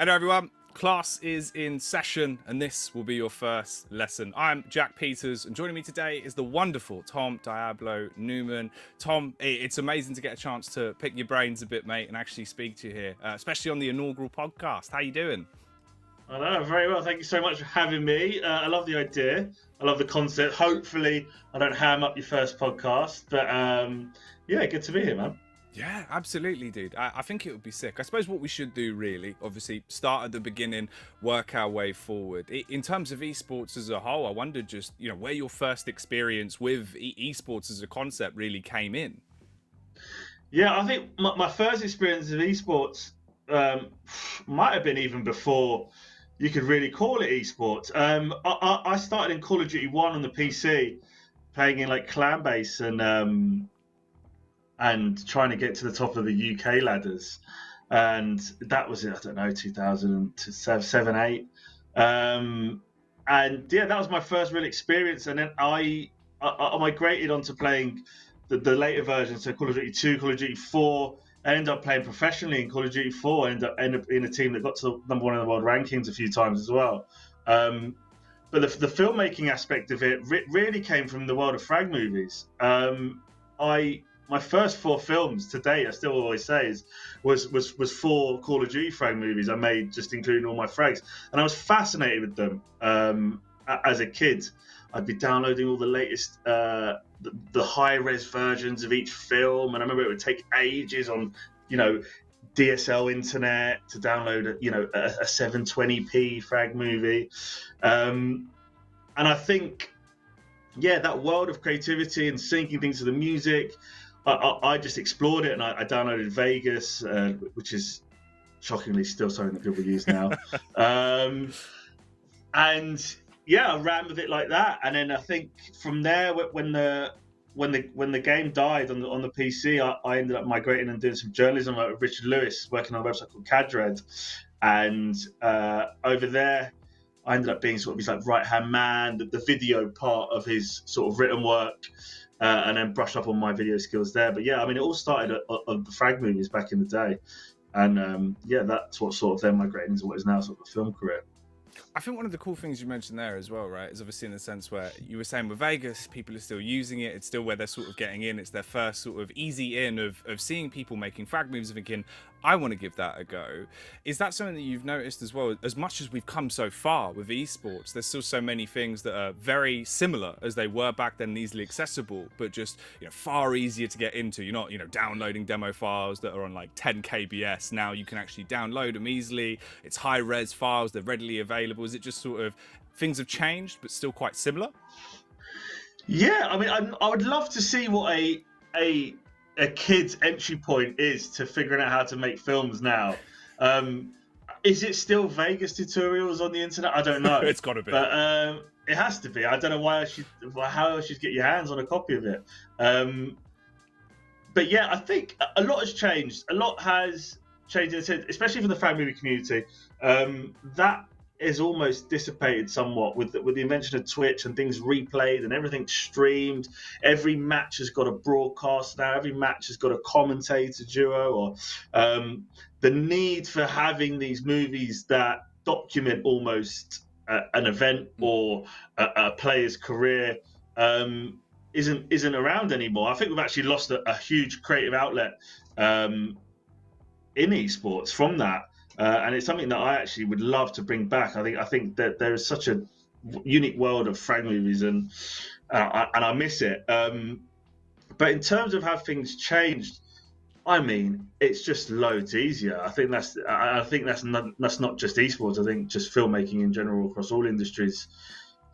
Hello everyone, class is in session and this will be your first lesson. I'm Jack Peters and joining me today is the wonderful Tom Diablo Newman. Tom, it's amazing to get a chance to pick your brains a bit, mate, and actually speak to you here, especially on the inaugural podcast. How you doing? I know, very well. Thank you so much for having me. I love the idea. I love the concept. Hopefully I don't ham up your first podcast, but yeah, good to be here, man. Yeah, absolutely, dude. I think it would be sick. I suppose what we should do, really, obviously, start at the beginning, work our way forward. In terms of esports as a whole, I wondered just, where your first experience with esports as a concept really came in. Yeah, I think my first experience of esports might have been even before you could really call it esports. I started in Call of Duty 1 on the PC, playing in like clan base and trying to get to the top of the UK ladders. And that was, I don't know, 2007, 8. And yeah, that was my first real experience. And then I migrated onto playing the later versions, so Call of Duty 2, Call of Duty 4. I ended up playing professionally in Call of Duty 4. I ended up in a team that got to number one in the world rankings a few times as well. But the filmmaking aspect of it really came from the world of frag movies. My first 4 films to date, I still always say, was 4 Call of Duty frag movies I made, just including all my frags, and I was fascinated with them. As a kid, I'd be downloading all the latest, the high res versions of each film, and I remember it would take ages on, DSL internet to download, a 720p frag movie, and I think, yeah, that world of creativity and syncing things to the music. I just explored it, and I downloaded Vegas, which is shockingly still something that people use now. And yeah, I ran with it like that. And then I think from there, when the game died on the PC, I ended up migrating and doing some journalism with Richard Lewis, working on a website called Cadred. And over there, I ended up being sort of his like right hand man, the video part of his sort of written work. And then brushed up on my video skills there. But yeah, I mean, it all started at the frag movies back in the day. And yeah, that's what sort of then migrated into what is now sort of a film career. I think one of the cool things you mentioned there as well, right, is obviously in the sense where you were saying with Vegas, people are still using it. It's still where they're sort of getting in. It's their first sort of easy in of seeing people making frag moves and thinking, I want to give that a go. Is that something that you've noticed as well? As much as we've come so far with esports, there's still so many things that are very similar as they were back then, easily accessible, but just far easier to get into. You're not downloading demo files that are on like 10 kbs. Now you can actually download them easily. It's high res files. They're readily available. Is it just sort of things have changed but still quite similar? Yeah, I mean, I would love to see what a kid's entry point is to figuring out how to make films now. Is it still Vegas tutorials on the internet? I don't know. It's got to be. But it has to be. I don't know how else you'd get your hands on a copy of it. But yeah, I think a lot has changed. A lot has changed, especially for the fan movie community. That is almost dissipated somewhat with the invention of Twitch and things replayed and everything streamed. Every match has got a broadcast now. Every match has got a commentator duo, or the need for having these movies that document almost an event or a player's career isn't around anymore. I think we've actually lost a huge creative outlet in esports from that. And it's something that I actually would love to bring back. I think that there is such a unique world of frag movies, and I miss it. But in terms of how things changed, I mean, it's just loads easier. I think that's not just esports. I think just filmmaking in general across all industries.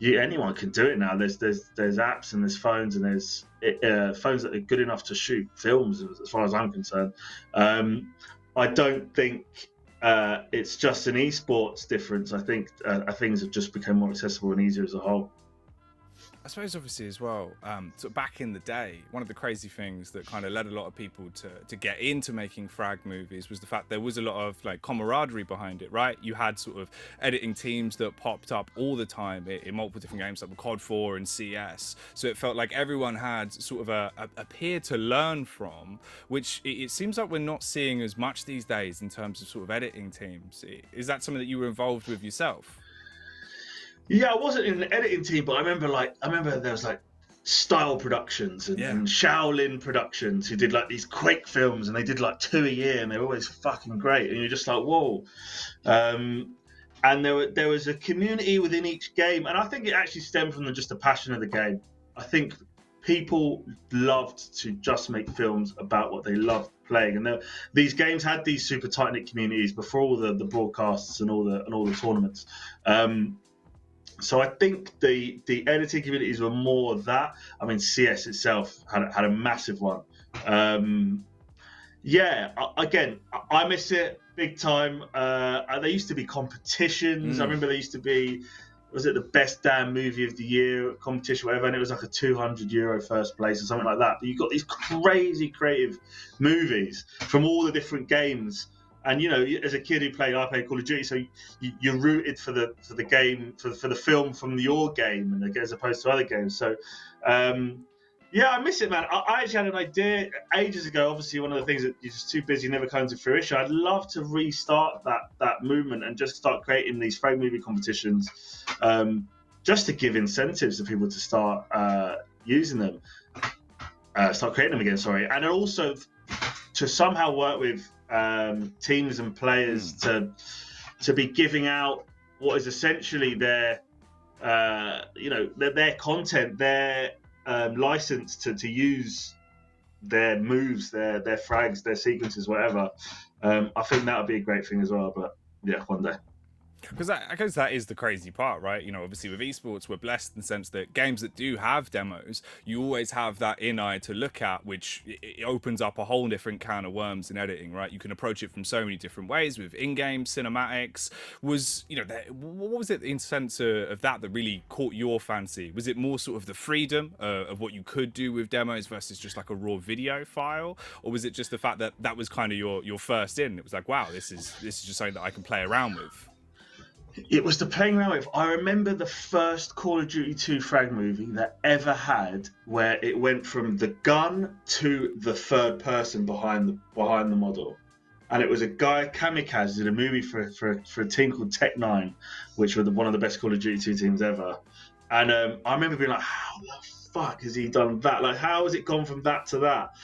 Anyone can do it now. There's apps and there's phones and there's phones that are good enough to shoot films, as far as I'm concerned. I don't think it's just an esports difference. I think things have just become more accessible and easier as a whole. I suppose obviously as well, sort of back in the day, one of the crazy things that kind of led a lot of people to get into making frag movies was the fact there was a lot of like camaraderie behind it, right? You had sort of editing teams that popped up all the time in multiple different games like COD 4 and CS. So it felt like everyone had sort of a peer to learn from, which it seems like we're not seeing as much these days in terms of sort of editing teams. Is that something that you were involved with yourself? Yeah, I wasn't in the editing team, but I remember there was like Style Productions and Shaolin Productions who did like these Quake films, and they did like 2 a year, and they were always fucking great. And you're just like, whoa. And there was a community within each game, and I think it actually stemmed from just the passion of the game. I think people loved to just make films about what they loved playing, and these games had these super tight knit communities before all the broadcasts and all the tournaments. So I think the editing communities were more that. I mean, CS itself had a massive one. Again, I miss it big time. There used to be competitions. I remember there used to be, was it the best damn movie of the year competition, whatever, and it was like a €200 first place or something like that. But you've got these crazy creative movies from all the different games. And as a kid I played Call of Duty, so you're rooted for the game, for the film from your game, and as opposed to other games. So, I miss it, man. I actually had an idea ages ago. Obviously, one of the things that you're just too busy, never comes to fruition. I'd love to restart that movement and just start creating these frame movie competitions, just to give incentives to people to start using them, start creating them again. Sorry, and also to somehow work with teams and players to be giving out what is essentially their content, their license to use their moves, their frags, their sequences, whatever. I think that would be a great thing as well. But yeah, one day. Because I guess that is the crazy part, right? Obviously with esports, we're blessed in the sense that games that do have demos, you always have that in eye to look at, which it opens up a whole different can of worms in editing, right? You can approach it from so many different ways with in-game cinematics. What was it in sense of that really caught your fancy? Was it more sort of the freedom of what you could do with demos versus just like a raw video file, or was it just the fact that that was kind of your first in? It was like, wow, this is just something that I can play around with. It was the playing around with. I remember the first Call of Duty 2 frag movie that ever had, where it went from the gun to the third person behind the model, and it was a guy Kamikaze did a movie for a team called Tech 9, which were one of the best Call of Duty 2 teams ever. And I remember being like, how the fuck has he done that? Like, how has it gone from that to that?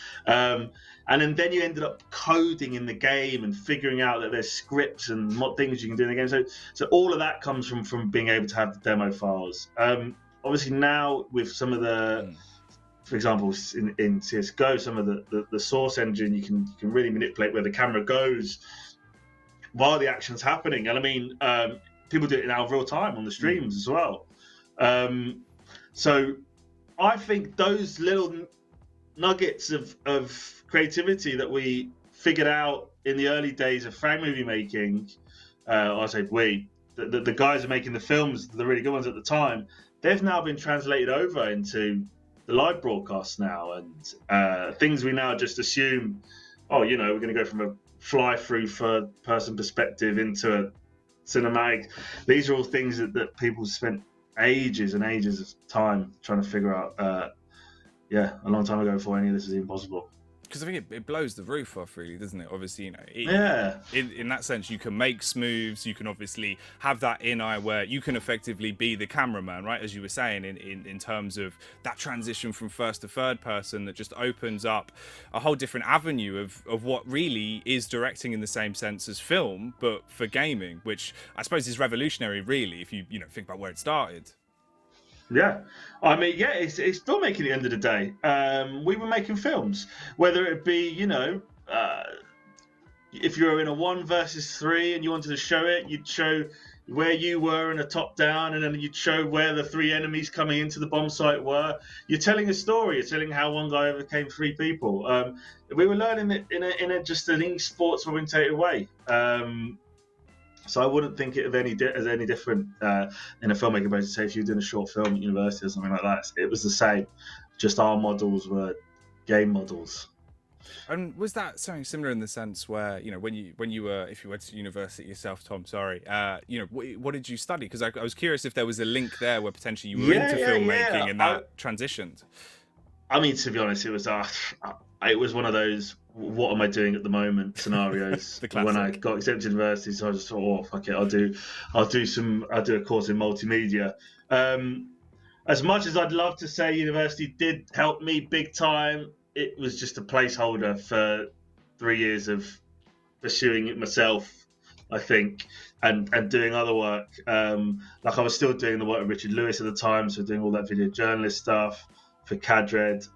And then you ended up coding in the game and figuring out that there's scripts and what things you can do in the game. So all of that comes from being able to have the demo files. Obviously now with some of the, for example, in CSGO, some of the source engine, you can really manipulate where the camera goes while the action's happening. And I mean, people do it now in real time on the streams as well. So I think those little nuggets of creativity that we figured out in the early days of frag movie making, I say the guys are making the films, the really good ones at the time, they've now been translated over into the live broadcasts now, and things we now just assume, we're going to go from a fly through third person perspective into a cinematic. These are all things that people spent ages and ages of time trying to figure out. A long time ago before any of this is even possible. Because I think it blows the roof off, really, doesn't it? Obviously, in that sense, you can make moves. You can obviously have that in eye where you can effectively be the cameraman, right? As you were saying, in terms of that transition from first to third person, that just opens up a whole different avenue of what really is directing in the same sense as film, but for gaming, which I suppose is revolutionary, really, if you think about where it started. Yeah, I mean, it's filmmaking at the end of the day. We were making films, whether it be, if you were in a 1 versus 3 and you wanted to show it, you'd show where you were in a top down, and then you'd show where the 3 enemies coming into the bomb site were. You're telling a story. You're telling how one guy overcame 3 people. We were learning it in a just an esports orientated way. So I wouldn't think it of as any different in a filmmaking process. Say if you're doing a short film at university or something like that, it was the same. Just our models were game models. And was that something similar in the sense where, you know, when you were, if you went to university yourself, Tom, sorry, you know, what did you study? Because I was curious if there was a link there where potentially you were into filmmaking and that transitioned. I mean, to be honest, it was one of those "what am I doing at the moment" scenarios. When I got accepted to university, so I just thought, "Oh, fuck it, I'll do a course in multimedia." As much as I'd love to say university did help me big time, it was just a placeholder for 3 years of pursuing it myself, I think, and doing other work. Like I was still doing the work with Richard Lewis at the time, so doing all that video journalist stuff for Cadred.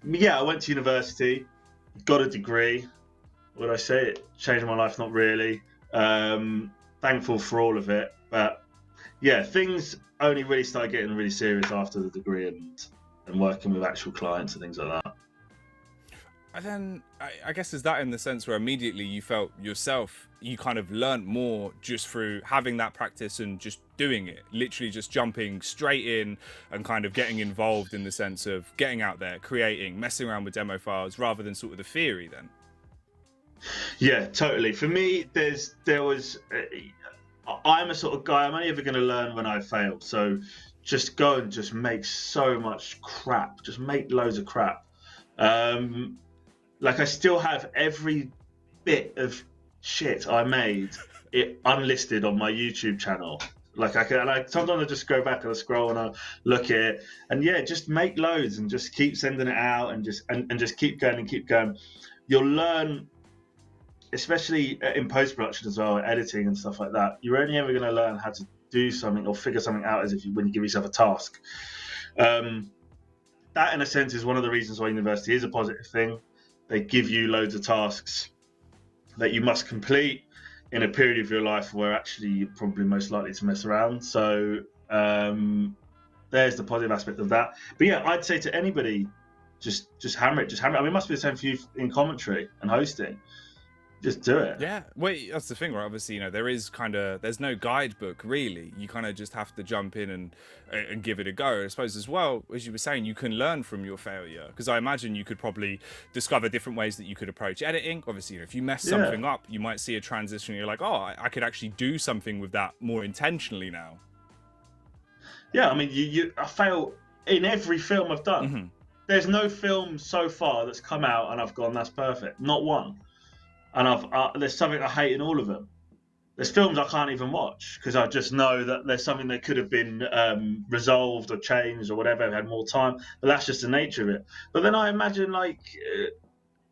Yeah, I went to university, got a degree. Would I say it changed my life? Not really. Thankful for all of it, but yeah, things only really started getting really serious after the degree and working with actual clients and things like that. And then I guess is that in the sense where immediately you felt yourself, you kind of learned more just through having that practice and just doing it, literally just jumping straight in and kind of getting involved in the sense of getting out there, creating, messing around with demo files rather than sort of the theory then. Yeah, totally. For me, I'm a sort of guy, I'm only ever going to learn when I fail. So just go and just make so much crap, just make loads of crap. Like I still have every bit of shit I made it unlisted on my YouTube channel. Like sometimes I just go back and I scroll and I look at it, and yeah, just make loads and just keep sending it out and just keep going and keep going. You'll learn, especially in post-production as well, editing and stuff like that. You're only ever going to learn how to do something or figure something out when you give yourself a task. That in a sense is one of the reasons why university is a positive thing. They give you loads of tasks that you must complete in a period of your life where actually you're probably most likely to mess around. So there's the positive aspect of that. But yeah, I'd say to anybody, just hammer it. I mean, it must be the same for you in commentary and hosting. Just do it. Yeah, well, that's the thing, right? Obviously, you know, there's no guidebook really. You kind of just have to jump in and give it a go. I suppose as well, as you were saying, you can learn from your failure, because I imagine you could probably discover different ways that you could approach editing. Obviously, you know, if you mess something up, you might see a transition and you're like, oh, I could actually do something with that more intentionally now. Yeah, I mean, I fail in every film I've done. Mm-hmm. There's no film so far that's come out and I've gone, that's perfect. Not one. And there's something I hate in all of them. There's films I can't even watch because I just know that there's something that could have been resolved or changed or whatever, I've had more time. But that's just the nature of it. But then I imagine, like,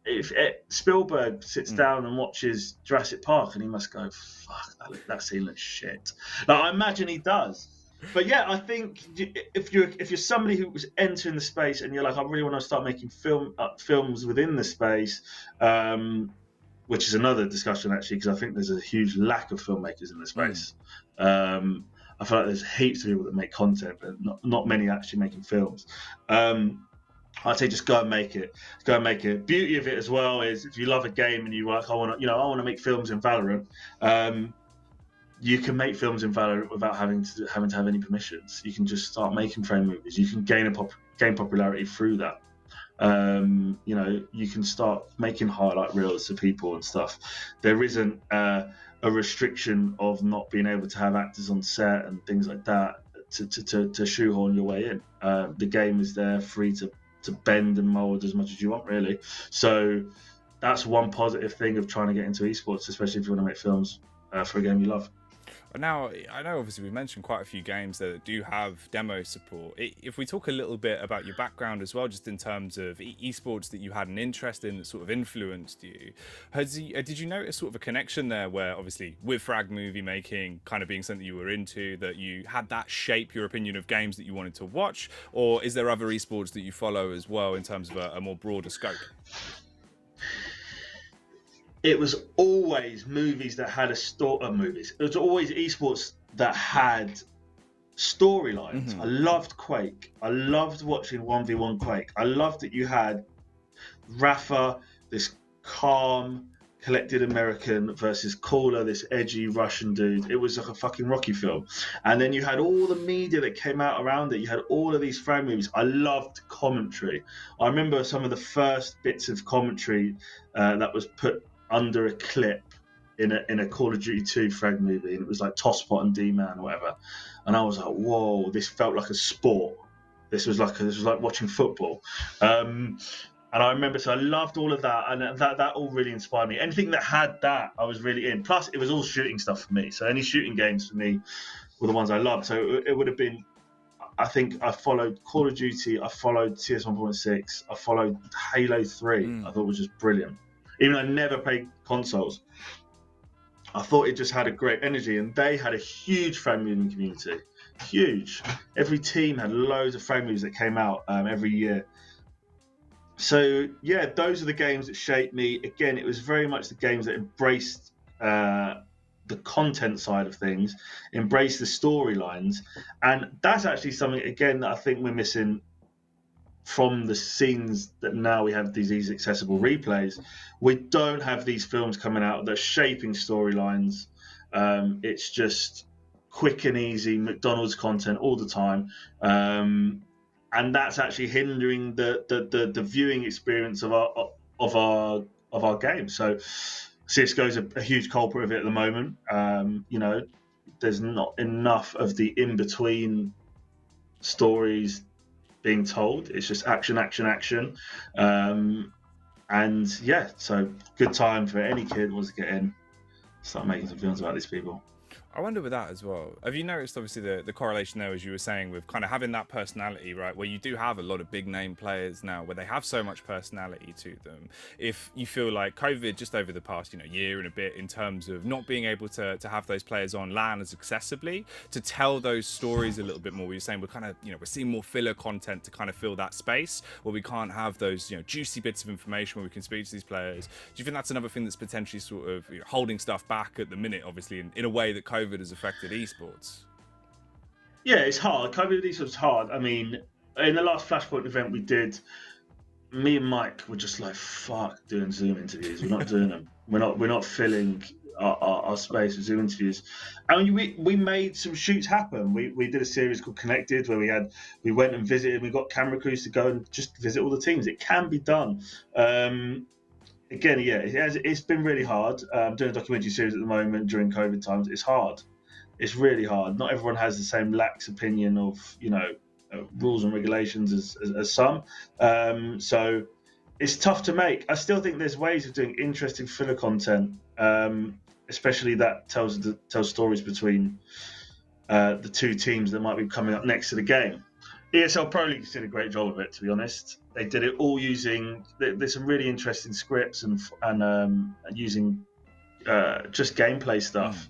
if Spielberg sits down and watches Jurassic Park and he must go, fuck, that scene looks shit. Like, I imagine he does. But yeah, I think if you're somebody who was entering the space and you're like, I really want to start making films within the space, which is another discussion actually, because I think there's a huge lack of filmmakers in the space. I feel like there's heaps of people that make content, but not many actually making films. I'd say just go and make it. Beauty of it as well is if you love a game and you like, I want to make films in Valorant. You can make films in Valorant without having to have any permissions. You can just start making frame movies. You can gain popularity through that. You can start making highlight reels of people and stuff. There isn't a restriction of not being able to have actors on set and things like that to shoehorn your way in. The game is there free to bend and mold as much as you want, really. So that's one positive thing of trying to get into esports, especially if you want to make films for a game you love. Now, I know obviously we mentioned quite a few games that do have demo support. If we talk a little bit about your background as well, just in terms of esports that you had an interest in that sort of influenced you, did you notice sort of a connection there where obviously with frag movie making kind of being something you were into, that you had that shape your opinion of games that you wanted to watch? Or is there other esports that you follow as well in terms of a more broader scope? It was always movies that had movies. It was always esports that had storylines. Mm-hmm. I loved Quake. I loved watching 1v1 Quake. I loved that you had Rafa, this calm, collected American versus Caller, this edgy Russian dude. It was like a fucking Rocky film. And then you had all the media that came out around it. You had all of these frag movies. I loved commentary. I remember some of the first bits of commentary that was put under a clip in a Call of Duty 2 frag movie, and it was like Tosspot and D-Man or whatever. And I was like, whoa, this felt like a sport. This was like watching football. And I remember, so I loved all of that, and that all really inspired me. Anything that had that, I was really in. Plus, it was all shooting stuff for me. So any shooting games for me were the ones I loved. So it would have been, I think I followed Call of Duty, I followed CS 1.6, I followed Halo 3. I thought it was just brilliant. Even though I never played consoles, I thought it just had a great energy, and they had a huge frag moving community. Huge. Every team had loads of frag moves that came out every year. So yeah, those are the games that shaped me. Again, it was very much the games that embraced the content side of things, embraced the storylines, and that's actually something again that I think we're missing from the scenes that now we have these accessible replays. We don't have these films coming out that are shaping storylines. It's just quick and easy McDonald's content all the time. And that's actually hindering the viewing experience of our game. So CS:GO is a huge culprit of it at the moment. There's not enough of the in-between stories being told. It's just action. And yeah, so good time for any kid who wants to get in, start making some films about these people. I wonder with that as well. Have you noticed, obviously, the correlation there, as you were saying, with kind of having that personality, right? Where you do have a lot of big name players now, where they have so much personality to them. If you feel like COVID, just over the past, year and a bit, in terms of not being able to have those players on LAN as accessibly, to tell those stories a little bit more. You're saying we're kind of, we're seeing more filler content to kind of fill that space, where we can't have those, juicy bits of information where we can speak to these players. Do you think that's another thing that's potentially sort of holding stuff back at the minute, obviously, in a way that COVID has affected esports? Yeah, it's hard. COVID esports is hard. I mean, in the last Flashpoint event we did, me and Mike were just like, fuck doing Zoom interviews. We're not doing them. We're not filling our space with Zoom interviews. And we made some shoots happen. We did a series called Connected where we went and visited. We got camera crews to go and just visit all the teams. It can be done. Again, yeah, it's been really hard. I'm doing a documentary series at the moment during COVID times. It's hard. It's really hard. Not everyone has the same lax opinion of, rules and regulations as some. So it's tough to make. I still think there's ways of doing interesting filler content, especially that tells stories between the two teams that might be coming up next to the game. ESL Pro League did a great job of it, to be honest. They did it all using. There's some really interesting scripts and using just gameplay stuff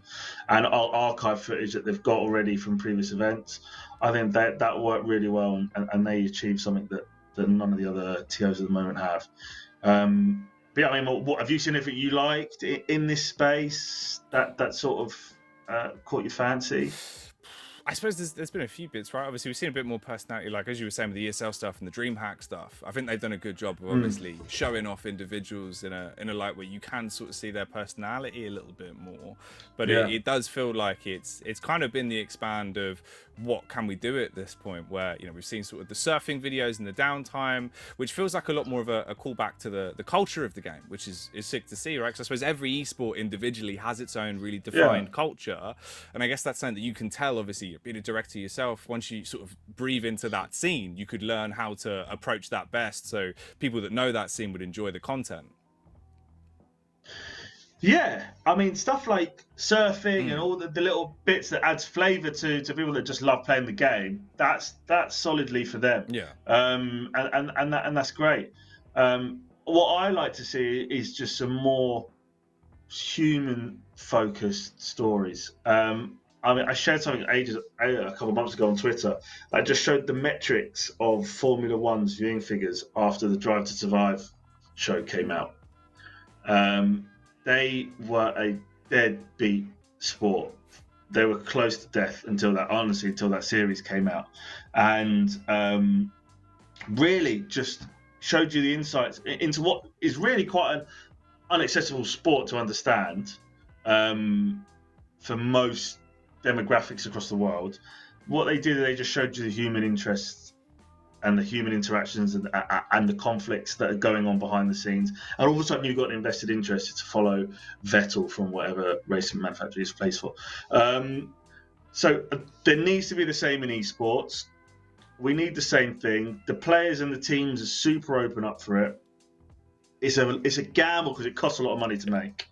and archive footage that they've got already from previous events. I think that worked really well, and they achieved something that none of the other TOs at the moment have. But yeah, I mean, what have you seen anything you liked in this space that sort of caught your fancy? I suppose there's been a few bits, right? Obviously, we've seen a bit more personality, like as you were saying with the ESL stuff and the DreamHack stuff. I think they've done a good job of obviously showing off individuals in a light where you can sort of see their personality a little bit more. But yeah, it does feel like it's kind of been the expand of what can we do at this point, where we've seen sort of the surfing videos in the downtime, which feels like a lot more of a callback to the culture of the game, which is sick to see, right? Because I suppose every esport individually has its own really defined culture, and I guess that's something that you can tell, obviously, being a director yourself. Once you sort of breathe into that scene, you could learn how to approach that best, so people that know that scene would enjoy the content. Yeah, I mean, stuff like surfing and all the little bits that adds flavour to people that just love playing the game. That's solidly for them. Yeah. And that's great. What I like to see is just some more human-focused stories. I mean, I shared something a couple of months ago on Twitter. I just showed the metrics of Formula One's viewing figures after the Drive to Survive show came out. They were a deadbeat sport. They were close to death until that series came out, and really just showed you the insights into what is really quite inaccessible sport to understand for most demographics across the world. What they did, they just showed you the human interests and the human interactions and the conflicts that are going on behind the scenes. And all of a sudden, you've got an invested interest to follow Vettel from whatever racing manufacturer he's plays for. So there needs to be the same in esports. We need the same thing. The players and the teams are super open up for it. It's a gamble because it costs a lot of money to make,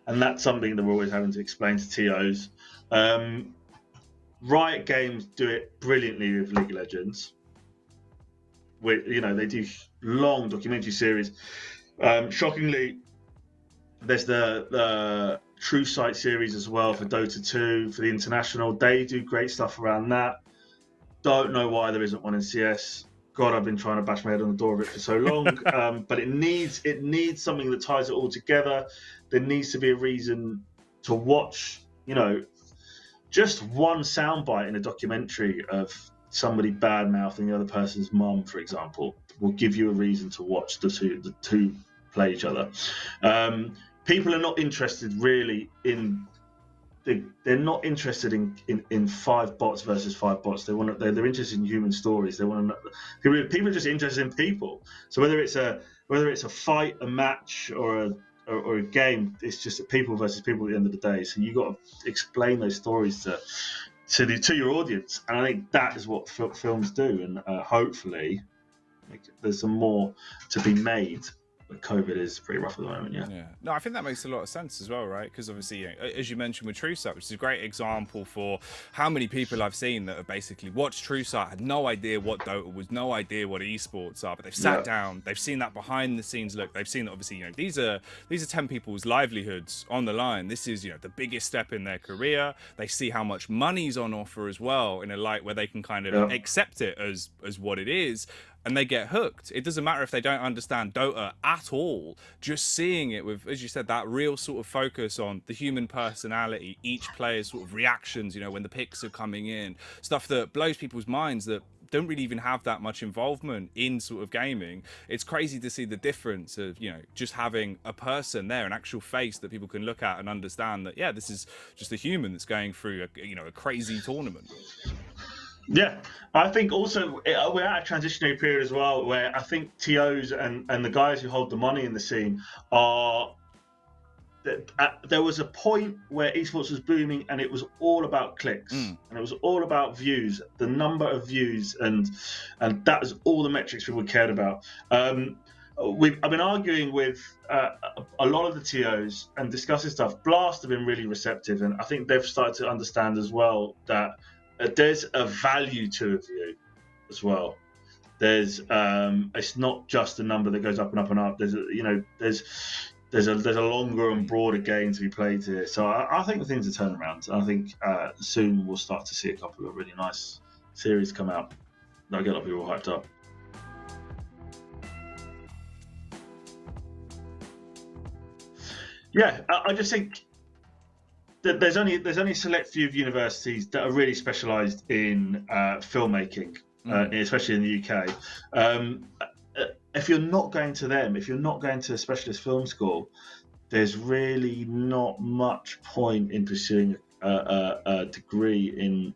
and that's something that we're always having to explain to TOs. Riot Games do it brilliantly with League of Legends. They do long documentary series. Shockingly, there's the True Sight series as well for Dota 2 for the international. They do great stuff around that. Don't know why there isn't one in CS. God, I've been trying to bash my head on the door of it for so long. But it needs something that ties it all together. There needs to be a reason to watch, just one soundbite in a documentary of somebody bad mouthing the other person's mum, for example, will give you a reason to watch the two play each other. People are not interested really in. They're not interested in 5 bots versus 5 bots. They're interested in human stories. They want to know. People are just interested in people. So whether it's a fight, a match, or a game, it's just a people versus people at the end of the day. So you got to explain those stories to your audience, and I think that is what films do. And hopefully, there's some more to be made. But COVID is pretty rough at the moment, yeah. No, I think that makes a lot of sense as well, right? Because obviously, as you mentioned with TrueSight, which is a great example for how many people I've seen that have basically watched TrueSight, had no idea what Dota was, no idea what esports are, but they've sat down, they've seen that behind the scenes look, they've seen that obviously, these are 10 people's livelihoods on the line. This is, the biggest step in their career. They see how much money's on offer as well in a light where they can kind of accept it as what it is. And they get hooked. It doesn't matter if they don't understand Dota at all. Just seeing it with, as you said, that real sort of focus on the human personality, each player's sort of reactions, when the picks are coming in, stuff that blows people's minds that don't really even have that much involvement in sort of gaming. It's crazy to see the difference of, just having a person there, an actual face that people can look at and understand that, this is just a human that's going through a crazy tournament. Yeah, I think also we're at a transitionary period as well, where I think TOs and the guys who hold the money in the scene are. There was a point where esports was booming, and it was all about clicks, and it was all about views, the number of views, and that was all the metrics people cared about. I've been arguing with a lot of the TOs and discussing stuff. Blast have been really receptive, and I think they've started to understand as well that. There's a value to a view as well. There's it's not just a number that goes up and up and up. There's a longer and broader game to be played here. So I think the things are turning around. I think soon we'll start to see a couple of really nice series come out that'll get a lot of people hyped up. Yeah, I just think. There's only a select few of universities that are really specialised in filmmaking, especially in the UK. If you're not going to them, if you're not going to a specialist film school, there's really not much point in pursuing a degree in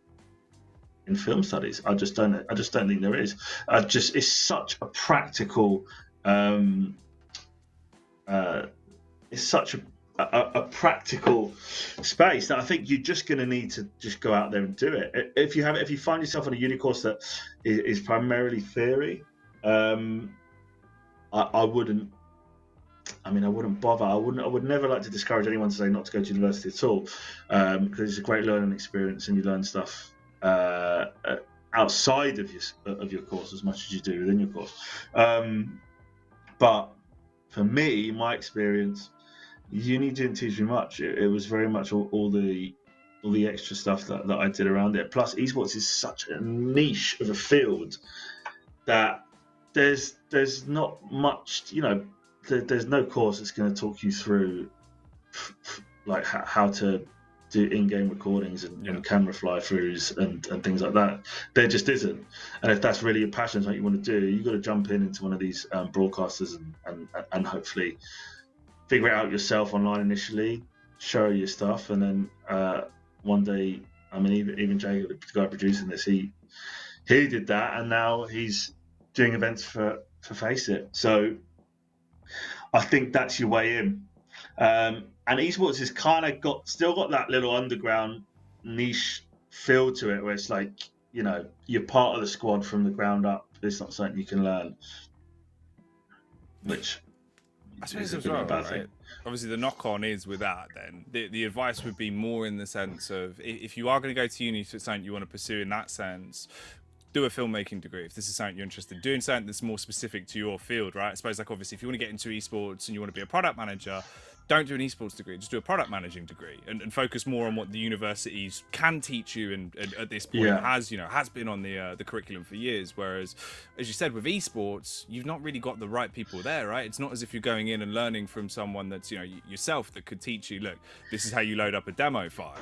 film studies. I just don't think there is. It's such a practical. It's such a practical space that I think you're just going to need to just go out there and do it. If you find yourself on a uni course that is primarily theory, I wouldn't bother. I would never like to discourage anyone to say not to go to university at all, because it's a great learning experience and you learn stuff outside of your course as much as you do within your course. But for me, my experience. Uni didn't teach me much. It was very much all the extra stuff that I did around it. Plus, esports is such a niche of a field that there's not much. There's no course that's going to talk you through like how to do in-game recordings and camera fly-throughs and things like that. There just isn't. And if that's really your passion, what you want to do, you've got to jump into one of these broadcasters and hopefully figure it out yourself online initially, show your stuff, and then one day, I mean, even Jacob, the guy producing this, he did that, and now he's doing events for Face It. So I think that's your way in. And esports has kind of still got that little underground niche feel to it, where it's like, you know, you're part of the squad from the ground up. It's not something you can learn, which I suppose as well, right? Obviously, the knock-on is with that. Then the advice would be more in the sense of, if you are going to go to uni for something you want to pursue in that sense, do a filmmaking degree if this is something you're interested in doing, something that's more specific to your field, right? I suppose, like, obviously, if you want to get into esports and you want to be a product manager, don't do an esports degree, just do a product managing degree, and focus more on what the universities can teach you, and at this point has been on the curriculum for years. Whereas, as you said, with esports, you've not really got the right people there, right? It's not as if you're going in and learning from someone that's, you know, yourself, that could teach you, look, this is how you load up a demo file.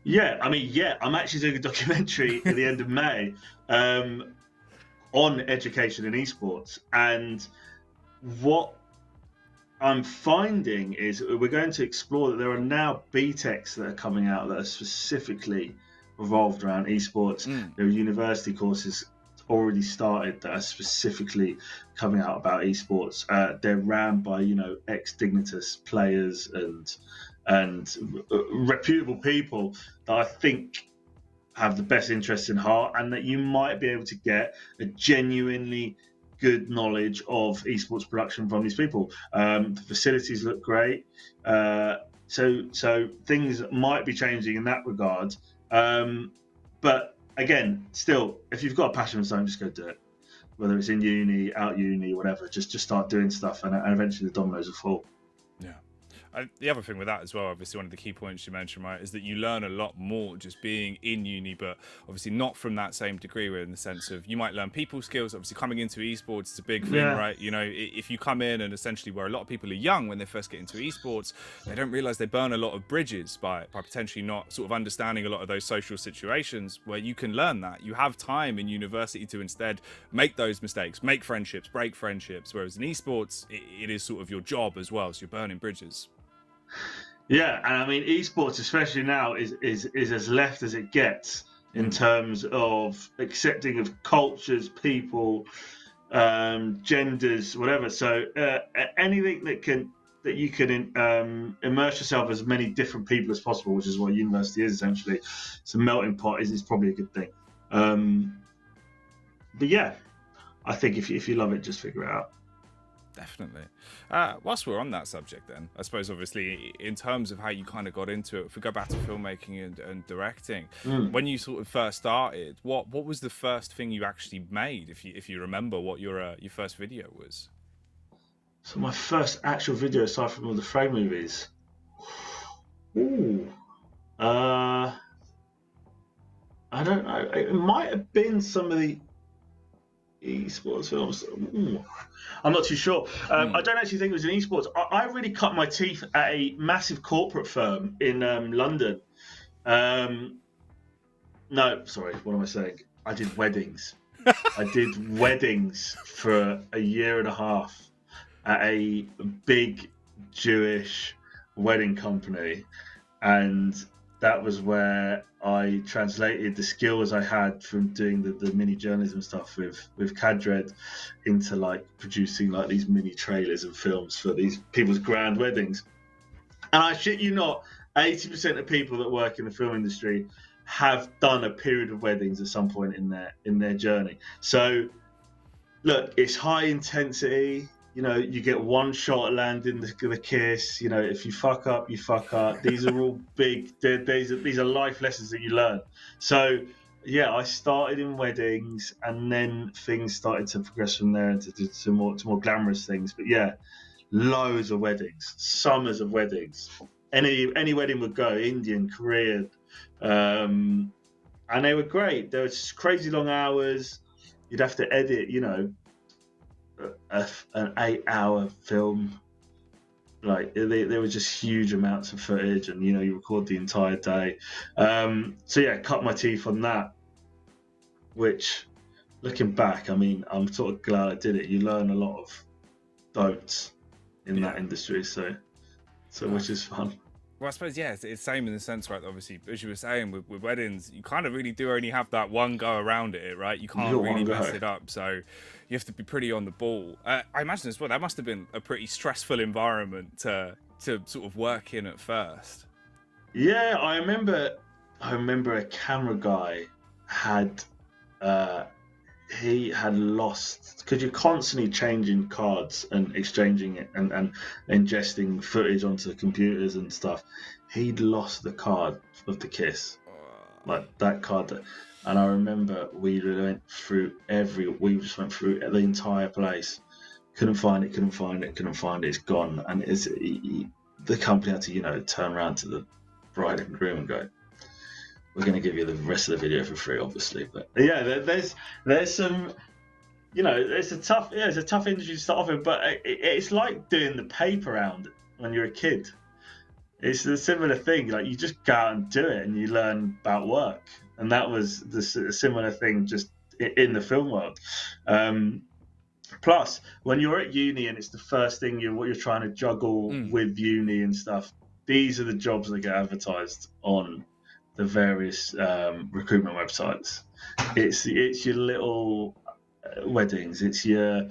Yeah, I mean, I'm actually doing a documentary at the end of May on education in esports, and what I'm finding is we're going to explore that there are now BTECs that are coming out that are specifically revolved around esports. There are university courses already started that are specifically coming out about esports. They're ran by, you know, ex-Dignitas players and reputable people that I think have the best interests in heart, and that you might be able to get a genuinely good knowledge of esports production from these people. The facilities look great, so things might be changing in that regard. But again, still, if you've got a passion for something, just go do it. Whether it's in uni, out uni, whatever, just start doing stuff, and eventually the dominoes will fall. Yeah. The other thing with that as well, obviously one of the key points you mentioned, right, is that you learn a lot more just being in uni, but obviously not from that same degree, in the sense of you might learn people skills. Obviously coming into esports is a big thing, right? You know, if you come in and essentially, where a lot of people are young when they first get into esports, they don't realize they burn a lot of bridges by potentially not sort of understanding a lot of those social situations where you can learn that. You have time in university to instead make those mistakes, make friendships, break friendships, whereas in esports, it is sort of your job as well, so you're burning bridges. Yeah, and I mean, esports, especially now, is as left as it gets in terms of accepting of cultures, people, genders, whatever. So anything that you can immerse yourself as many different people as possible, which is what university is essentially. It's a melting pot. Is probably a good thing. But yeah, I think if you love it, just figure it out. Definitely. Whilst we're on that subject, then, I suppose, obviously, in terms of how you kind of got into it, if we go back to filmmaking and directing, when you sort of first started, what was the first thing you actually made, if you remember what your first video was? So my first actual video, aside from all the frag movies, I don't know. It might have been some of the esports films. I'm not too sure. I don't actually think it was in esports. I really cut my teeth at a massive corporate firm in London. No, sorry, what am I saying? I did weddings. I did weddings for a year and a half at a big Jewish wedding company, and that was where I translated the skills I had from doing the mini journalism stuff with Cadred into like producing like these mini trailers and films for these people's grand weddings. And I shit you not, 80% of people that work in the film industry have done a period of weddings at some point in their journey. So look, it's high intensity. You know, you get one shot at landing the kiss. You know, if you fuck up, you fuck up. These are all big. These are life lessons that you learn. So, yeah, I started in weddings, and then things started to progress from there to more glamorous things. But yeah, loads of weddings, summers of weddings. Any wedding would go, Indian, Korean, and they were great. There was crazy long hours. You'd have to edit, you know, an 8-hour film. Like there were just huge amounts of footage, and you know, you record the entire day. So yeah, cut my teeth on that, which, looking back, I mean, I'm sort of glad I did it. You learn a lot of don'ts in that industry. So which is fun. Well, I suppose, yeah, it's same in the sense, right? Obviously, as you were saying, with weddings, you kind of really do only have that one go around it, right? You can't really mess it up. So you have to be pretty on the ball. I imagine as well, that must have been a pretty stressful environment to sort of work in at first. Yeah, I remember a camera guy had he had lost, because you're constantly changing cards and exchanging it and ingesting footage onto computers and stuff. He'd lost the card of the kiss, like that card. And I remember we just went through the entire place, couldn't find it. It's gone, and the company had to turn around to the bride and groom and go, we're going to give you the rest of the video for free, obviously. But yeah, there's some, it's a tough industry to start off with. But it's like doing the paper round when you're a kid. It's a similar thing. Like, you just go out and do it, and you learn about work. And that was the similar thing just in the film world. Plus, when you're at uni and it's the first thing what you're trying to juggle with uni and stuff, these are the jobs that get advertised on the various recruitment websites. It's your little weddings. It's your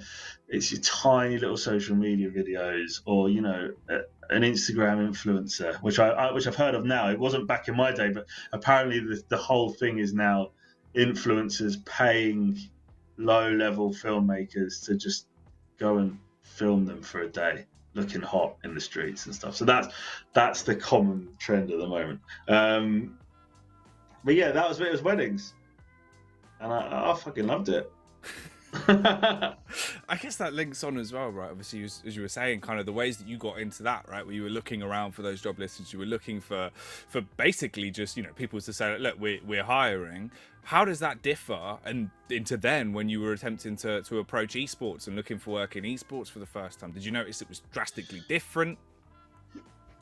tiny little social media videos, or an Instagram influencer, which I've heard of now. It wasn't back in my day, but apparently the whole thing is now influencers paying low-level filmmakers to just go and film them for a day, looking hot in the streets and stuff. So that's the common trend at the moment. But yeah, it was weddings, and I fucking loved it. I guess that links on as well, right? Obviously, as you were saying, kind of the ways that you got into that, right? Where you were looking around for those job listings, you were looking for basically just people to say, look, we're hiring. How does that differ and into then when you were attempting to approach esports and looking for work in esports for the first time? Did you notice it was drastically different?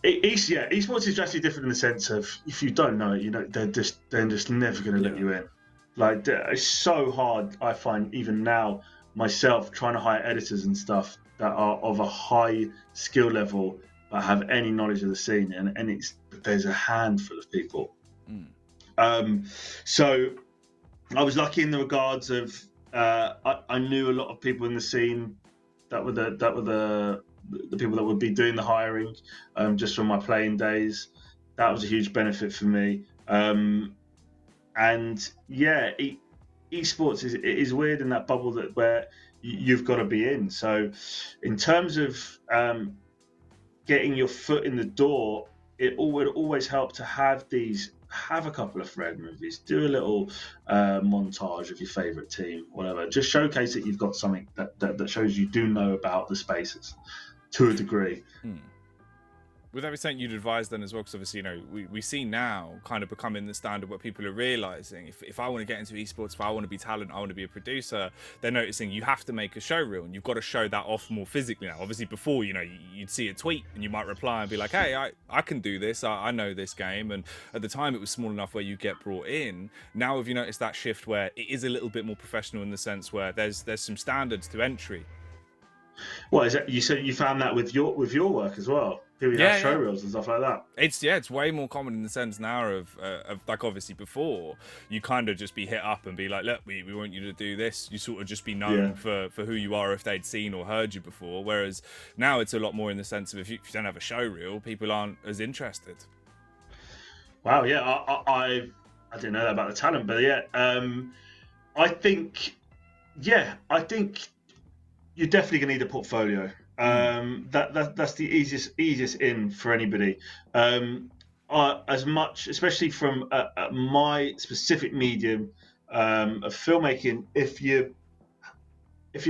Esports is drastically different in the sense of, if you don't know it, they're just never going to let you in. Like, it's so hard, I find, even now, myself, trying to hire editors and stuff that are of a high skill level but have any knowledge of the scene, and there's a handful of people. So I was lucky in the regards of I knew a lot of people in the scene that were the people that would be doing the hiring, just from my playing days. That was a huge benefit for me. And yeah, esports is weird in that bubble where you've got to be in. So in terms of getting your foot in the door, it would always help to have a couple of thread movies, do a little montage of your favorite team, whatever. Just showcase that you've got something that shows you do know about the spaces to a degree. Would that be something you'd advise then as well? Because obviously, we see now kind of becoming the standard where people are realizing if I want to get into esports, if I want to be talent, I want to be a producer, they're noticing you have to make a show reel and you've got to show that off more physically now. Obviously, before, you'd see a tweet and you might reply and be like, hey, I can do this. I know this game. And at the time, it was small enough where you get brought in. Now, have you noticed that shift where it is a little bit more professional in the sense where there's some standards to entry? What is that? You said you found that with your work as well. People have show reels and stuff like that. It's way more common in the sense now of like, obviously before you kind of just be hit up and be like, look, we want you to do this. You sort of just be known for who you are if they'd seen or heard you before. Whereas now it's a lot more in the sense of if you don't have a show reel, people aren't as interested. Wow, yeah, I didn't know that about the talent, but yeah, I think you're definitely gonna need a portfolio. That's the easiest in for anybody. As much, especially from my specific medium of filmmaking, if you're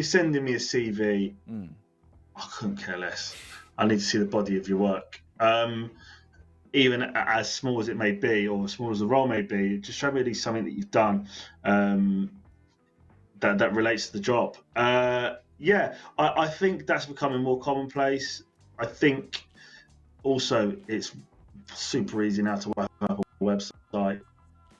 sending me a CV, I couldn't care less. I need to see the body of your work. Even as small as it may be, or as small as the role may be, just show me at least something that you've done that relates to the job. I think that's becoming more commonplace. I think also it's super easy now to work up a website.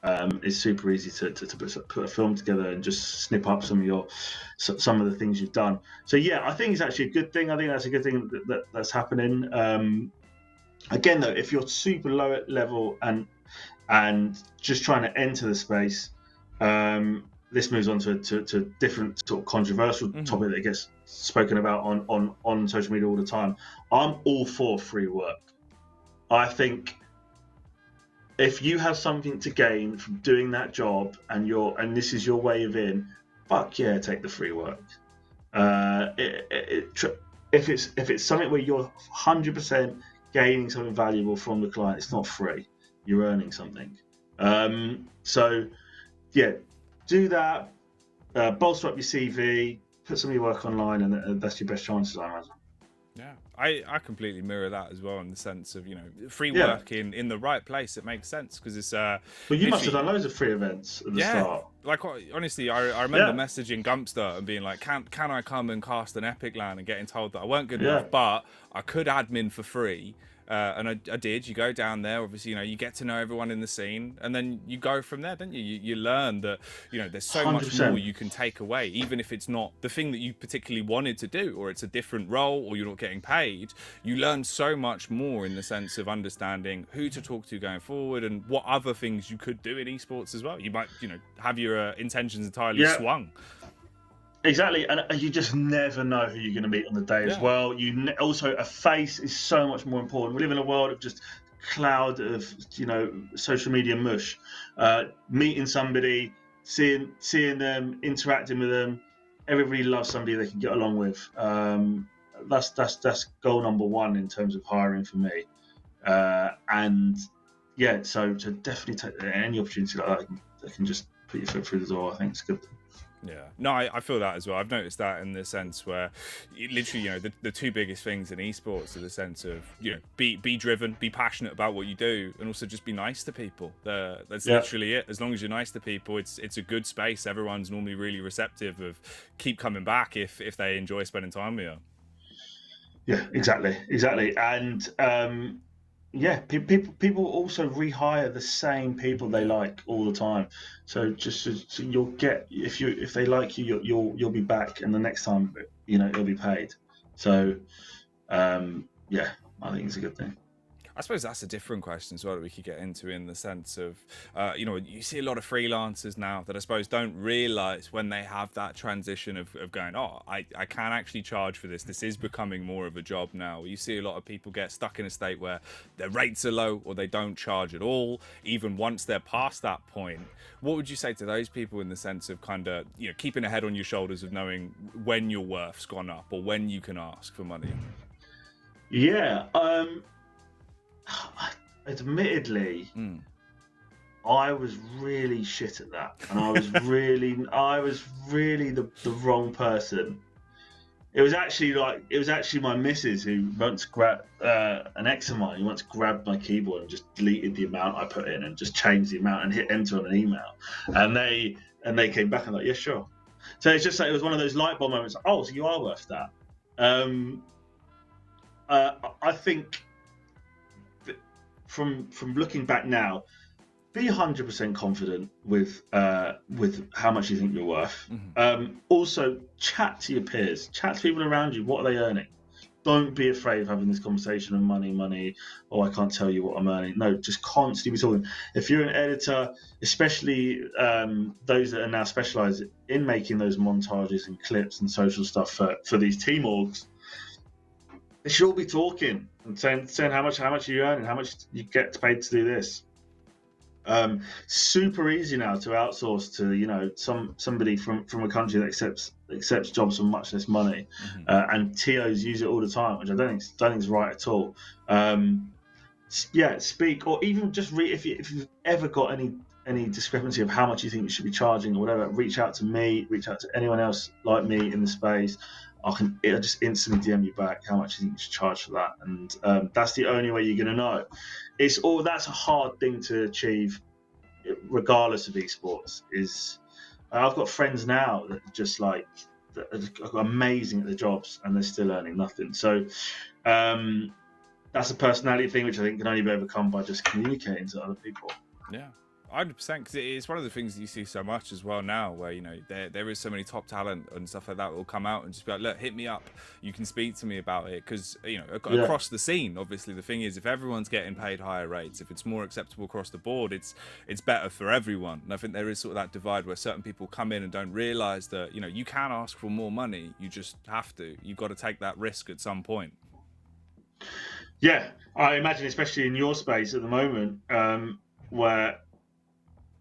It's super easy to put a film together and just snip up some of the things you've done. So yeah, I think it's actually a good thing. I think that's a good thing that's happening. Again, though, if you're super low at level and just trying to enter the space, this moves on to a different sort of controversial topic that gets spoken about on social media all the time. I'm all for free work. I think if you have something to gain from doing that job and this is your way of in, fuck yeah, take the free work. If it's something where you're 100% gaining something valuable from the client, it's not free. You're earning something. So yeah, do that. Bolster up your CV. Put some of your work online, and that's your best chances, I imagine. Yeah, I completely mirror that as well, in the sense of, free work in the right place. It makes sense because it's Well, you must have done loads of free events at the start. Like, honestly, I remember messaging Gumpster and being like, can I come and cast an Epic LAN, and getting told that I weren't good enough, but I could admin for free. And I did. You go down there, obviously, you get to know everyone in the scene, and then you go from there, don't you? You learn that, there's so 100%. Much more you can take away, even if it's not the thing that you particularly wanted to do, or it's a different role, or you're not getting paid. You learn so much more in the sense of understanding who to talk to going forward, and what other things you could do in esports as well. You might, have your intentions entirely swung. Exactly, and you just never know who you're going to meet on the day as well. Also, a face is so much more important. We live in a world of just cloud of social media mush. Meeting somebody, seeing them, interacting with them. Everybody loves somebody they can get along with. That's goal number one in terms of hiring for me. And yeah, so definitely take any opportunity like that can just put your foot through the door. I think it's good. Yeah, no, I feel that as well. I've noticed that in the sense where, literally, the two biggest things in esports are the sense of, be driven, be passionate about what you do, and also just be nice to people. That's literally it. As long as you're nice to people, it's a good space. Everyone's normally really receptive of keep coming back if they enjoy spending time with you. Yeah, exactly, and yeah, people also rehire the same people they like all the time. So so you'll get if they like you, you'll be back, and the next time you'll be paid. So yeah, I think it's a good thing. I suppose that's a different question as well that we could get into, in the sense of, you see a lot of freelancers now that I suppose don't realise when they have that transition of going, I can actually charge for this. This is becoming more of a job now. You see a lot of people get stuck in a state where their rates are low, or they don't charge at all, even once they're past that point. What would you say to those people, in the sense of kind of, keeping a head on your shoulders of knowing when your worth's gone up, or when you can ask for money? Yeah. Admittedly, I was really shit at that, and I was really the wrong person. It was actually my missus who once grabbed an ex of mine who once grabbed my keyboard and just deleted the amount I put in and just changed the amount and hit enter on an email, and they came back and like, yeah, sure. So it's just like, it was one of those light bulb moments. Oh, so you are worth that. I think from looking back now, be 100% confident with how much you think you're worth. Also, chat to your peers, chat to people around you. What are they earning? Don't be afraid of having this conversation of money. Oh, I can't tell you what I'm earning. No, just constantly be talking. If you're an editor, especially those that are now specialised in making those montages and clips and social stuff for these team orgs, they should all be talking and saying how much you earn and how much you get paid to do this. Super easy now to outsource to somebody from a country that accepts jobs for much less money, and TOs use it all the time, which I don't think is right at all. Speak, or even just if you've ever got any discrepancy of how much you think you should be charging or whatever, reach out to me, reach out to anyone else like me in the space. I'll just instantly DM you back how much you think you should charge for that, and that's the only way you're going to know. That's a hard thing to achieve, regardless of esports. I've got friends now that are amazing at their jobs and they're still earning nothing. So that's a personality thing which I think can only be overcome by just communicating to other people. Yeah. 100%, because it's one of the things that you see so much as well now, where, you know, there is so many top talent and stuff like that that will come out and just be like, look, hit me up, you can speak to me about it, because, you know, across the scene, obviously the thing is, if everyone's getting paid higher rates, if it's more acceptable across the board, it's better for everyone. And I think there is sort of that divide where certain people come in and don't realize that, you know, you can ask for more money, you just have to, you've got to take that risk at some point. Yeah, I imagine, especially in your space at the moment, where,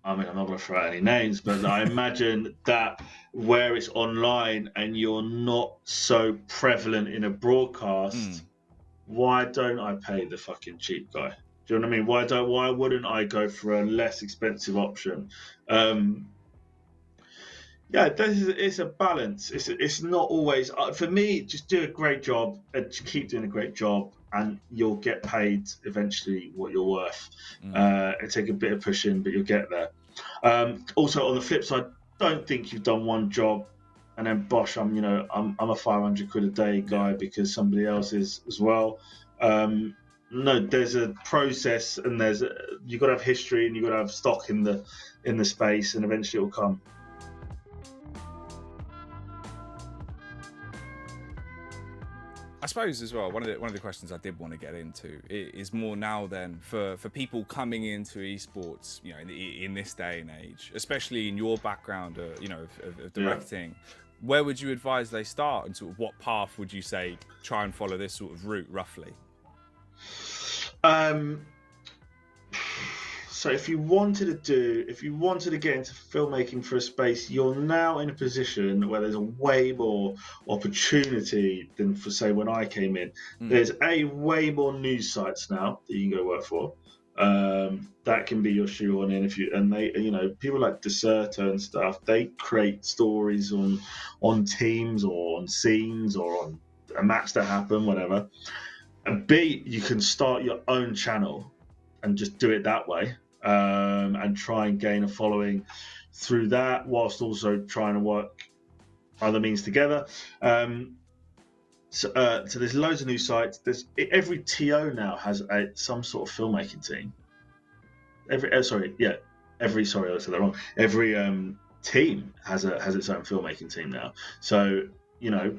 I mean, I'm not going to throw out any names, but I imagine that where it's online and you're not so prevalent in a broadcast, why don't I pay the fucking cheap guy? Do you know what I mean? Why wouldn't I go for a less expensive option? Yeah, it's a balance. It's not always, for me. Just do a great job and just keep doing a great job, and you'll get paid eventually what you're worth. It take a bit of pushing, but you'll get there. Also, on the flip side, don't think you've done one job and then bosh, I'm a 500 quid a day guy because somebody else is as well. No, there's a process, and you've got to have history, and you've got to have stock in the space, and eventually it'll come. I suppose as well, one of the questions I did want to get into is more now then for people coming into esports, you know, in this day and age, especially in your background, you know, of directing. Where would you advise they start, and sort of what path would you say try and follow this sort of route roughly? So if you wanted to get into filmmaking for a space, you're now in a position where there's a way more opportunity than, for say, when I came in. There's way more news sites now that you can go work for. That can be your shoehorn in, people like Deserto and stuff. They create stories on teams or on scenes or on a match that happened, whatever. And B, you can start your own channel and just do it that way, and try and gain a following through that, whilst also trying to work other means together. So there's loads of new sites. Every TO now has some sort of filmmaking team. Every team has its own filmmaking team now. So, you know,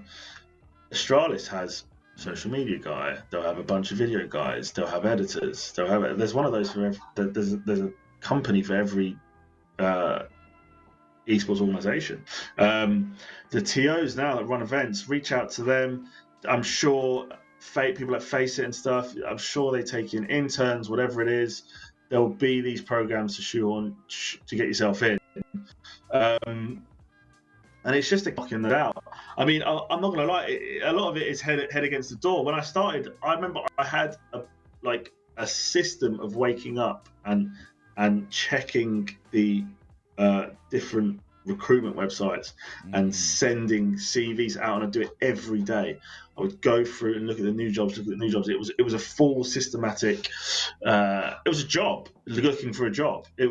Astralis has social media guy. They'll have a bunch of video guys. They'll have editors. There's one of those for there's a company for every esports organization. The TOs now that run events, reach out to them. I'm sure people like Face It and stuff, I'm sure they take in interns, whatever it is. There'll be these programs to shoehorn to get yourself in. And it's just a knocking it out. I mean, I'm not gonna lie, a lot of it is head against the door. When I started, I remember I had a system of waking up and checking the different recruitment websites and sending CVs out, and I'd do it every day. I would go through and look at the new jobs. It was a full systematic. It was a job, looking for a job. I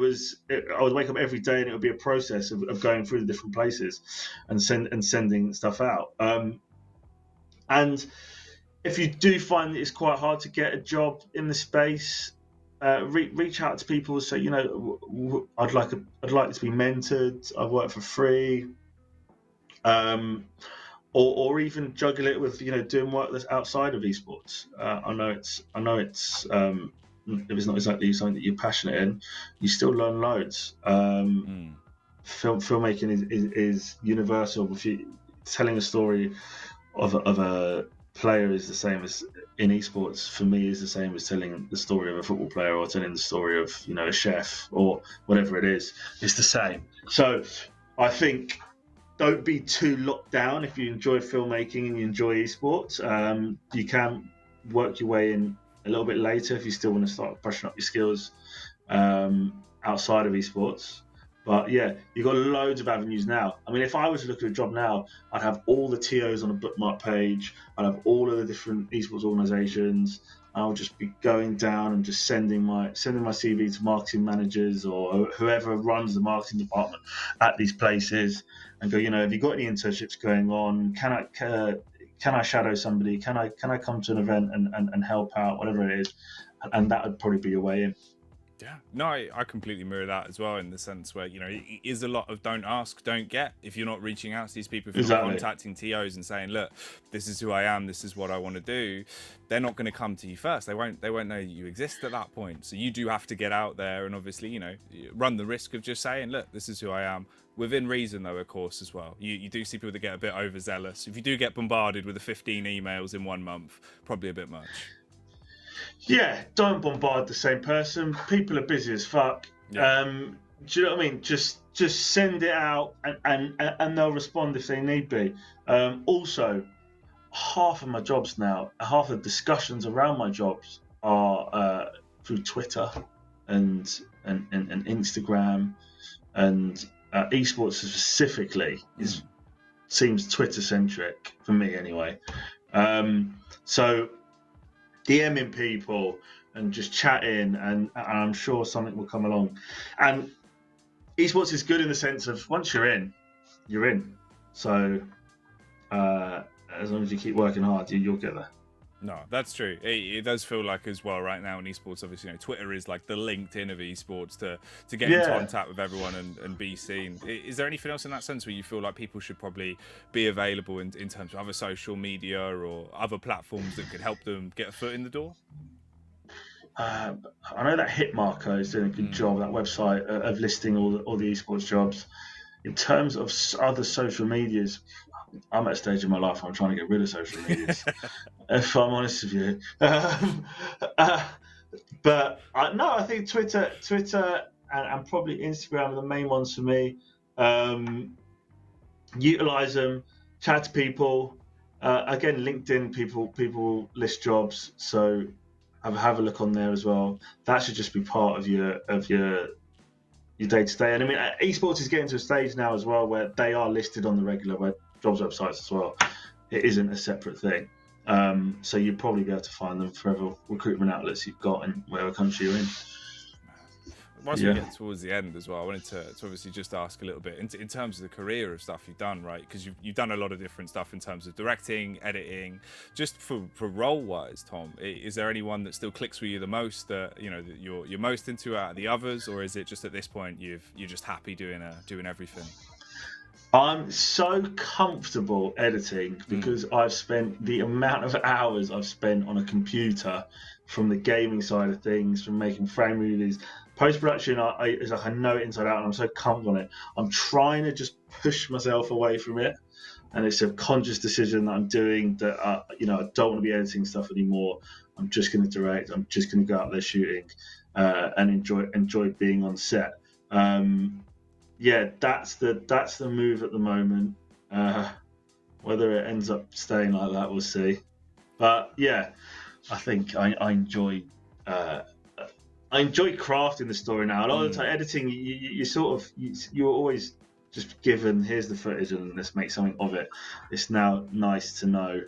would wake up every day, and it would be a process of going through the different places and sending stuff out. And if you do find that it's quite hard to get a job in the space, reach out to people and say, you know, I'd like to be mentored. I work for free. Or even juggle it with, you know, doing work that's outside of esports. I know it's if it's not exactly something that you're passionate in, you still learn loads. Filmmaking is universal. If you telling a story of a player is the same as in esports, for me, is the same as telling the story of a football player or telling the story of, you know, a chef or whatever it is. It's the same. So I think, don't be too locked down. If you enjoy filmmaking and you enjoy esports, you can work your way in a little bit later if you still want to start brushing up your skills outside of esports. But yeah, you've got loads of avenues now. I mean, if I was to look at a job now, I'd have all the TOs on a bookmark page. I'd have all of the different esports organizations. I'll just be going down and just sending my CV to marketing managers or whoever runs the marketing department at these places, and go, you know, have you got any internships going on? Can I shadow somebody? Can I come to an event and help out, whatever it is? And that would probably be your way in. Yeah, no, I completely mirror that as well, in the sense where, it is a lot of don't ask, don't get. If you're not reaching out to these people, if you're not Exactly. contacting TOs and saying, look, this is who I am, this is what I want to do, they're not going to come to you first. They won't know that you exist at that point. So you do have to get out there and obviously, run the risk of just saying, look, this is who I am. Within reason, though, of course, as well. You do see people that get a bit overzealous. If you do get bombarded with the 15 emails in 1 month, probably a bit much. Yeah, don't bombard the same person. People are busy as fuck. Yeah. Do you know what I mean? Just send it out, and they'll respond if they need be. Also, half of my jobs now, half of the discussions around my jobs are through Twitter and Instagram, and esports specifically seems Twitter centric for me anyway. So DMing people and just chatting, and I'm sure something will come along. And esports is good in the sense of once you're in, you're in. So as long as you keep working hard, you'll get there. No, that's true. It does feel like as well right now in esports, obviously, Twitter is like the LinkedIn of esports to get in contact with everyone and be seen. Is there anything else in that sense where you feel like people should probably be available in terms of other social media or other platforms that could help them get a foot in the door? I know that Hitmarker is doing a good job, that website, of listing all the esports jobs. In terms of other social medias, I'm at a stage in my life where I'm trying to get rid of social medias, if I'm honest with you. But no, I think Twitter and probably Instagram are the main ones for me. Utilize them, chat to people. Again, LinkedIn, people list jobs, so have a look on there as well. That should just be part of your day to day. And I mean, esports is getting to a stage now as well where they are listed on the regular jobs websites as well. It isn't a separate thing. So you'd probably be able to find them for whatever recruitment outlets you've got in whatever country you're in. Once we get towards the end as well, I wanted to obviously just ask a little bit in terms of the career of stuff you've done, right? Because you've done a lot of different stuff in terms of directing, editing. Just for role-wise, Tom, is there anyone that still clicks with you the most, that that you're most into out of the others, or is it just at this point you're just happy doing everything? I'm so comfortable editing because I've spent the amount of hours I've spent on a computer, from the gaming side of things, from making frame movies. Post-production is like I know it inside out, and I'm so comfortable on it. I'm trying to just push myself away from it, and it's a conscious decision that I'm doing, that I don't want to be editing stuff anymore. I'm just going to direct. I'm just going to go out there shooting and enjoy being on set. Yeah, that's the move at the moment. Whether it ends up staying like that, we'll see. But yeah, I think I enjoy crafting the story now. A lot of the time, editing, you're always just given, here's the footage and let's make something of it. It's now nice to know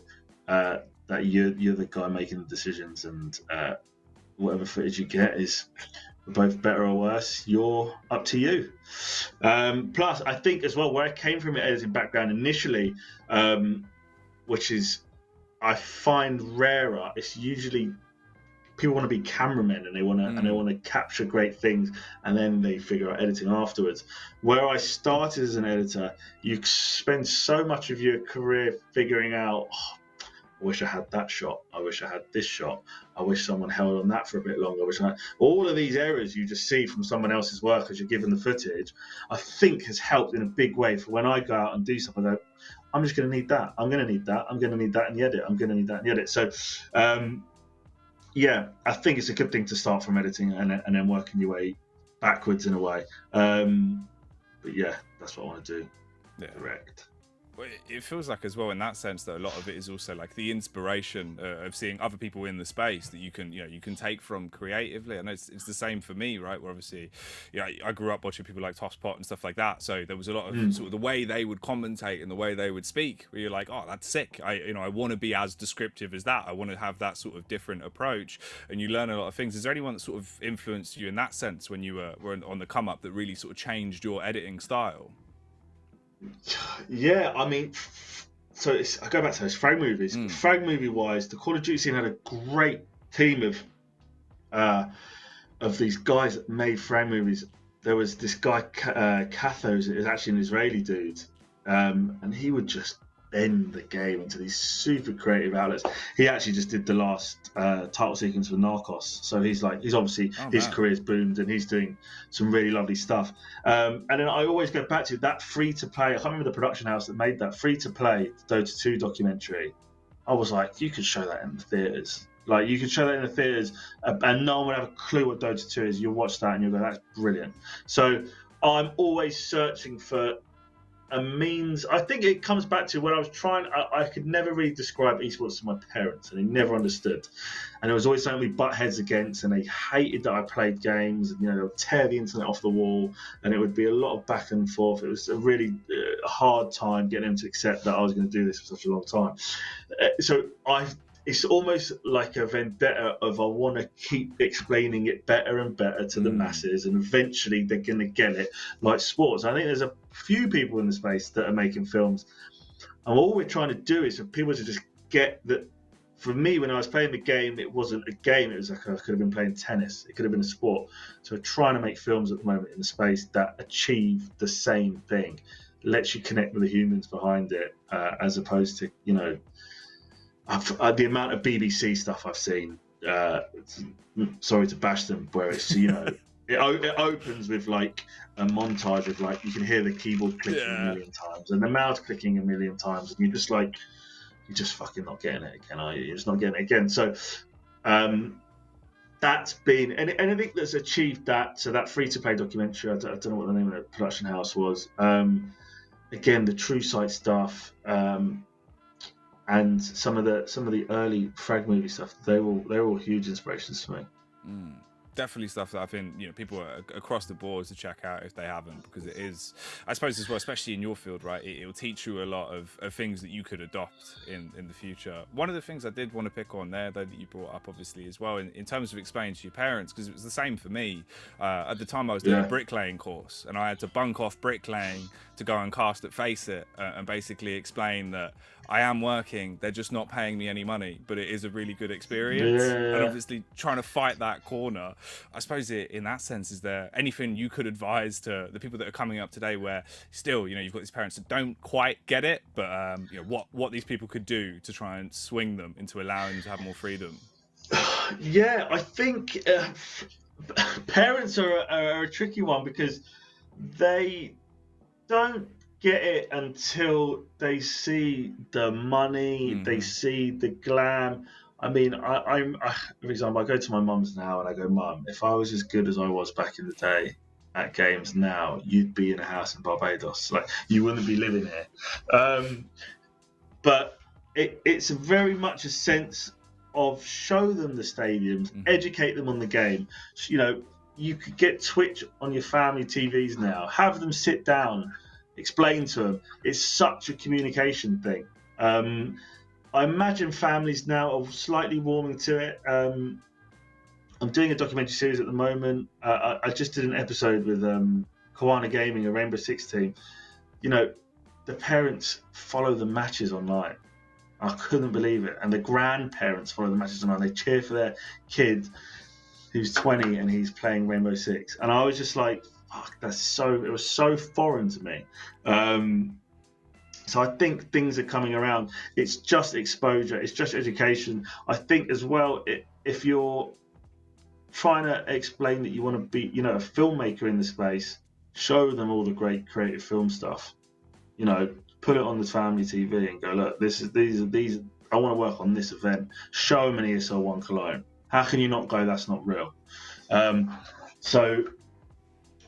that you're the guy making the decisions, and whatever footage you get is both better or worse, you're up to you. Plus, I think as well, where I came from an editing background initially, which is I find rarer, it's usually people want to be cameramen and they want to capture great things, and then they figure out editing afterwards. Where I started as an editor, you spend so much of your career figuring out, I wish I had that shot. I wish I had this shot. I wish someone held on that for a bit longer. All of these errors you just see from someone else's work as you're given the footage, I think has helped in a big way for when I go out and do stuff. I go, I'm just going to need that. I'm going to need that. I'm going to need that in the edit. I'm going to need that in the edit. So, yeah, I think it's a good thing to start from editing and then working your way backwards in a way. But yeah, that's what I want to do. Yeah. Direct. Well, it feels like as well in that sense that a lot of it is also like the inspiration of seeing other people in the space that you can take from creatively. I know it's the same for me, right? Where obviously, I grew up watching people like Tosspot and stuff like that. So there was a lot of sort of the way they would commentate and the way they would speak, where you're like, oh, that's sick. I want to be as descriptive as that. I want to have that sort of different approach, and you learn a lot of things. Is there anyone that sort of influenced you in that sense when you were on the come up that really sort of changed your editing style? Yeah, I mean, so I go back to those frag movies. Frag movie wise, the Call of Duty scene had a great team of of these guys that made frame movies. There was this guy, Kathos, it was actually an Israeli dude, and he would just bend the game into these super creative outlets. He actually just did the last title sequence for Narcos, so he's obviously his career's boomed and he's doing some really lovely stuff. And then I always go back to that free to play. I can't remember the production house that made that free to play Dota 2 documentary. I was like, you could show that in the theaters. Like, you could show that in the theaters, and no one would have a clue what Dota 2 is. You'll watch that and you'll go, that's brilliant. So I'm always searching for a means. I think it comes back to when I was trying. I could never really describe esports to my parents, and they never understood. And it was always something we butt heads against, and they hated that I played games. And, they would tear the internet off the wall, and it would be a lot of back and forth. It was a really hard time getting them to accept that I was going to do this for such a long time. It's almost like a vendetta of I want to keep explaining it better and better to the masses, and eventually they're going to get it like sports. I think there's a few people in the space that are making films, and all we're trying to do is for people to just get that. For me, when I was playing the game, it wasn't a game. It was like I could have been playing tennis. It could have been a sport. So we're trying to make films at the moment in the space that achieve the same thing, lets you connect with the humans behind it, as opposed to, the amount of BBC stuff I've seen, sorry to bash them, where it's, it opens with like a montage of like, you can hear the keyboard clicking a million times and the mouse clicking a million times, and you're just like, you're just fucking not getting it again, are you? You're just not getting it again. So that's been, and I think that's achieved that. So that free-to-play documentary, I don't know what the name of the production house was. Again, the True Sight stuff, and some of the early frag movie stuff, they're all huge inspirations for me. Definitely stuff that I think people are across the board to check out if they haven't, because it is, I suppose as well, especially in your field, right, it will teach you a lot of things that you could adopt in the future. One of the things I did want to pick on there, though, that you brought up obviously as well, in terms of explaining to your parents, because it was the same for me. At the time I was doing a bricklaying course, and I had to bunk off bricklaying to go and cast at Face It, and basically explain that I am working, they're just not paying me any money, but it is a really good experience. And obviously trying to fight that corner, I suppose in that sense, is there anything you could advise to the people that are coming up today where still, you've got these parents that don't quite get it, but what these people could do to try and swing them into allowing them to have more freedom? Yeah, I think parents are a tricky one, because they don't get it until they see the money, they see the glam. I mean, I'm for example, I go to my mum's now and I go, Mum, if I was as good as I was back in the day at games now, you'd be in a house in Barbados. Like, you wouldn't be living here. But it's very much a sense of show them the stadiums, educate them on the game. You could get Twitch on your family TVs now. Have them sit down, explain to them. It's such a communication thing. I imagine families now are slightly warming to it. I'm doing a documentary series at the moment. I just did an episode with Koana Gaming, a Rainbow Six team. The parents follow the matches online. I couldn't believe it. And the grandparents follow the matches online. They cheer for their kid who's 20 and he's playing Rainbow Six. And I was just like, fuck, it was so foreign to me. So I think things are coming around. It's just exposure. It's just education. I think as well, if you're trying to explain that you want to be, a filmmaker in the space, show them all the great creative film stuff. Put it on the family TV and go, look, these are. I want to work on this event. Show them an ESL 1 Cologne. How can you not go, that's not real? So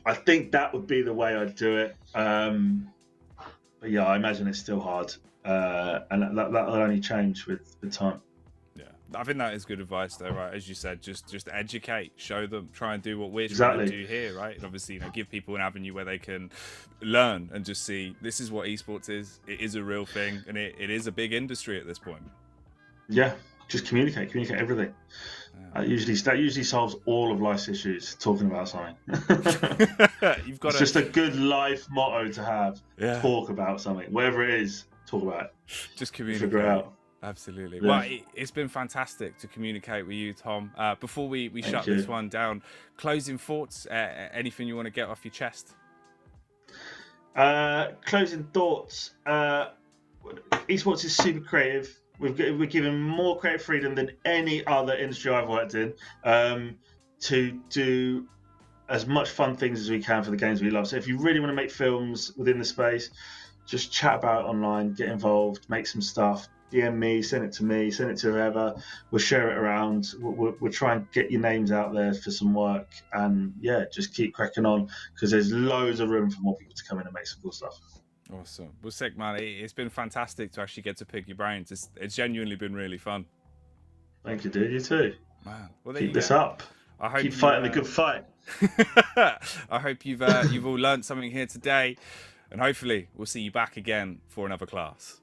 I think that would be the way I'd do it. But yeah, I imagine it's still hard. And that'll only change with time. Yeah, I think that is good advice though, right? As you said, just educate, show them, try and do what we're trying to do here, right? And obviously, give people an avenue where they can learn and just see this is what esports is. It is a real thing, and it is a big industry at this point. Yeah, just communicate everything. Yeah. That usually solves all of life's issues. Talking about something. It's just a good life motto to have. Yeah. Talk about something, whatever it is. Talk about it. Just communicate. Figure it out. Absolutely. Yeah. Well, it's been fantastic to communicate with you, Tom. Before we shut this one down, closing thoughts, anything you want to get off your chest? Closing thoughts. Esports is super creative. We're given more creative freedom than any other industry I've worked in, to do as much fun things as we can for the games we love. So if you really want to make films within the space, just chat about it online, get involved, make some stuff. DM me, send it to me, send it to whoever. We'll share it around. We'll try and get your names out there for some work, and yeah, just keep cracking on because there's loads of room for more people to come in and make some cool stuff. Awesome. Well, sick, man. It's been fantastic to actually get to pick your brains. It's genuinely been really fun. Thank you, dude. You too. Man, well, there Keep you this go. up. I hope Keep fighting the good fight. I hope you've all learned something here today, and hopefully we'll see you back again for another class.